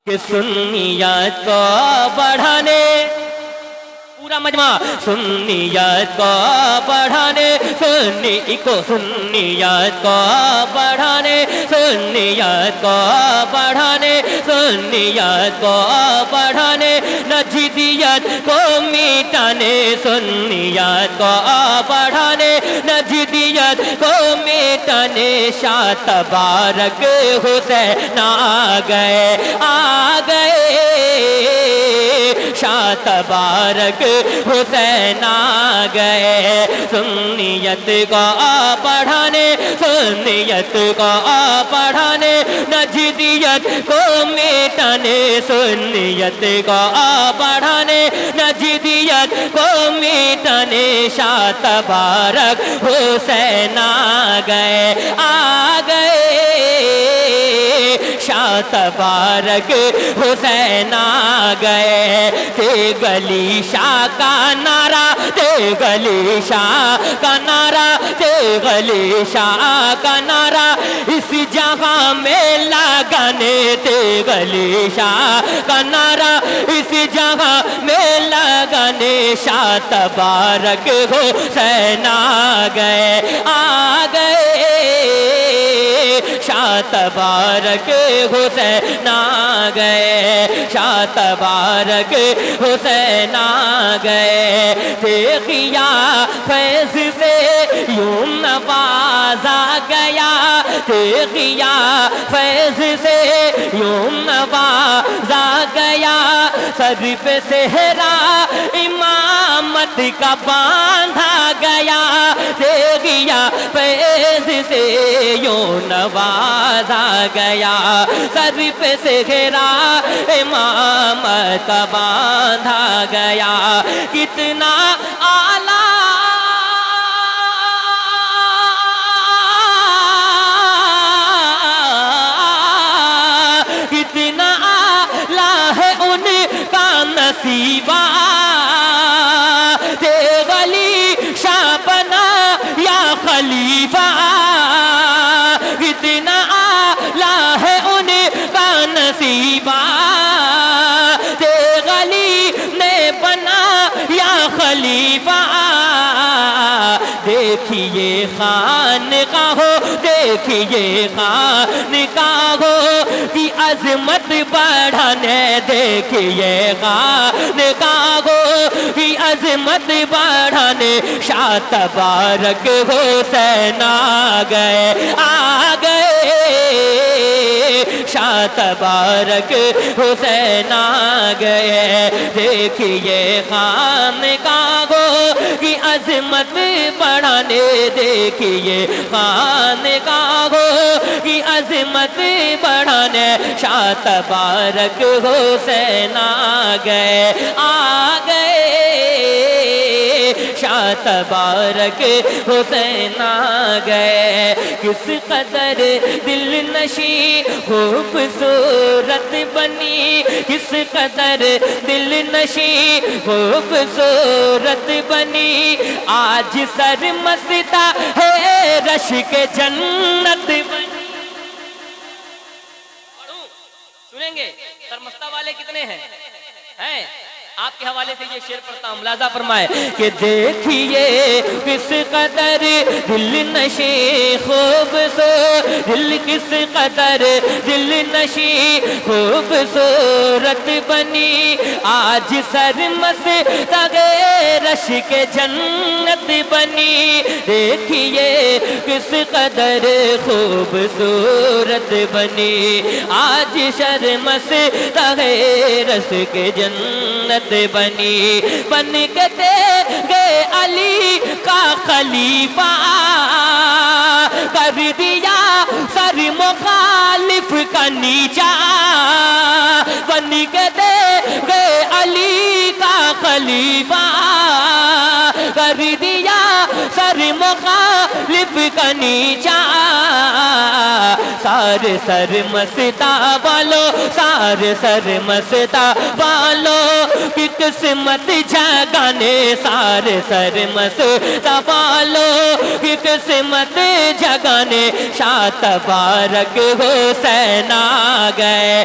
کہ سنیت کو بڑھانے پورا مجمع سنیت کو بڑھانے سنیت کو بڑھانے سنیت کو بڑھانے سنیت کو بڑھانے نجدیت کو مٹانے سنیت کو بڑھانے نجدیت کو مٹانے شاہ تبارک حسین آ گئے شاہ تبارک حسین آ گئے سنیت کو بڑھانے سنیت کو بڑھانے نجدیت کو مٹانے سنیت کو بڑھانے نجدیت کو مٹانے شاہ تبارک حسین آ گئے شاہ تبارک حسین آ گئے تے گلی شاہ کا نعرہ تے گلی شاہ کا نعرہ تے گلی شاہ کا نعرہ اس جہاں میں لگانے تے گلی شاہ کا نعرہ اس جہاں میں لگانے شاہ تبارک حسین آ گئے شاہ تبارک حسین آ گئے شاہ تبارک حسین آ گئے دیکھیا فیض سے یوں نوازا گیا دیکھیا فیض سے یوں نوازا گیا سر پہ صحرا امامت کا باندھا گیا دیکھیا فیض سے یوں نوازا گیا سر پہ صحرا امامت کا باندھا گیا کتنا اعلیٰ کتنا اعلیٰ ہے ان کا نصیبہ تے ولی شاہ بنا یا خلیفہ کتنا اعلیٰ ہے ان کا نصیبہ تے ولی نے بنا یا خلیفہ دیکھیے خانقاہوں دیکھیے خانقاہوں کی عظمت بڑھانے دیکھیے خانقاہوں کی عظمت بڑھانے شاہ تبارک حسین آ گئے شاہ تبارک حسین آ گئے دیکھیے خانقاہوں کی عظمت بڑھانے دیکھیے خانقاہوں کی عظمت بڑھانے شاہ تبارک حسین آ گئے شاہ تبارک حسین آ گئے کس قدر دل نشیں خوبصورت بنی کس قدر دل نشیں خوبصورت بنی آج سرمستہ ہے رشک جنت بنی سنیں گے سرمستہ والے کتنے ہیں آپ کے حوالے سے یہ شعر پڑھتا ہوں ملاحظہ فرمائے کہ دیکھیے کس قدر دل نشیں خوبصورت دل کس قدر دل نشیں خوبصورت بنی آج سرمستہ رشک جنت بنی دیکھیے کس قدر خوبصورت بنی آج شرمستہ رشک جنت بنی بن کے گئے علی کا خلیفہ کر دیا سر مخالف کا نیچا بن کے گئے علی کا خلیفہ کر دیا سر مخالف کا نیچا سارے سر مستہ والوں سارے سر مستہ والوں کی قسمت جگانے سارے سر مستہ والوں کی قسمت جگانے شاہ تبارک حسین آ گئے